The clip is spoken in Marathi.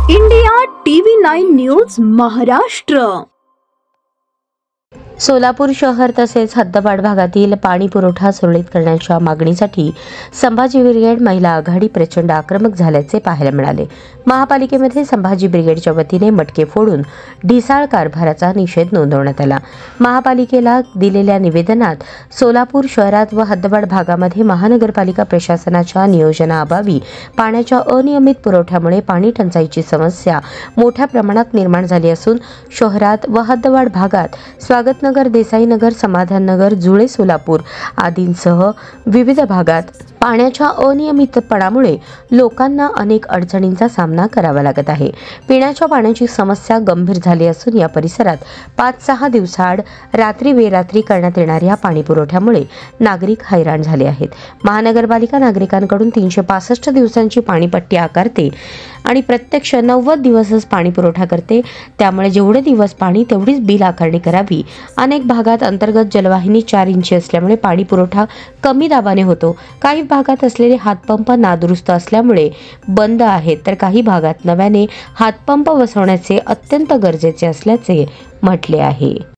India TV 9 news Maharashtra. Solapur शहर तसेच हद्दवाढ भागातील पाणी पुरवठा सुरळीत करण्याच्या मागणीसाठी संभाजी ब्रिगेड महिला आघाडी प्रचंड आक्रमक झाल्याचे पाहायला मिळाले. महापालिकेमध्ये संभाजी ब्रिगेडच्या वतीने मटके फोडून ढिसाळ कारभाराचा निषेध नोंदवण्यात आला. महापालिकेला दिलेल्या निवेदनात सोलापूर शहरात व हद्दवाढ भागामध्ये महानगरपालिका प्रशासनाच्या नियोजनाअभावी पाण्याच्या अनियमित पुरवठ्यामुळे पाणी टंचाईची समस्या मोठ्या प्रमाणात निर्माण झाली असून शहरात व हद्दवाढ भागात स्वागतनगर, देसाईनगर, समाधाननगर, जुळे, सोलापूर आदींसह विविध भागात पाण्याच्या अनियमितपणामुळे लोकांना अनेक अडचणींचा सामना करावा लागत आहे. पिण्याच्या पाण्याची समस्या गंभीर झाली असून या परिसरात 5-6 दिवसाआड रात्री बेरात्री करण्यात येणाऱ्या पाणी पुरवठ्यामुळे नागरिक हैराण झाले आहेत. महानगरपालिका नागरिकांकडून 365 दिवसांची पाणीपट्टी आकारते आणि प्रत्यक्ष 90 दिवसच पाणी पुरवठा करते. त्यामुळे जेवढे दिवस पाणी तेवढीच बिल आकारणी करावी. अनेक भागात अंतर्गत जलवाहिनी 4 इंची असल्यामुळे पाणी पुरवठा कमी दाबाने होतो. काही भागात असलेले हातपंप नादुरुस्त असल्यामुळे बंद आहेत, तर काही भागात नव्याने हातपंप बसवण्याचे अत्यंत गरजेचे असल्याचे म्हटले आहे.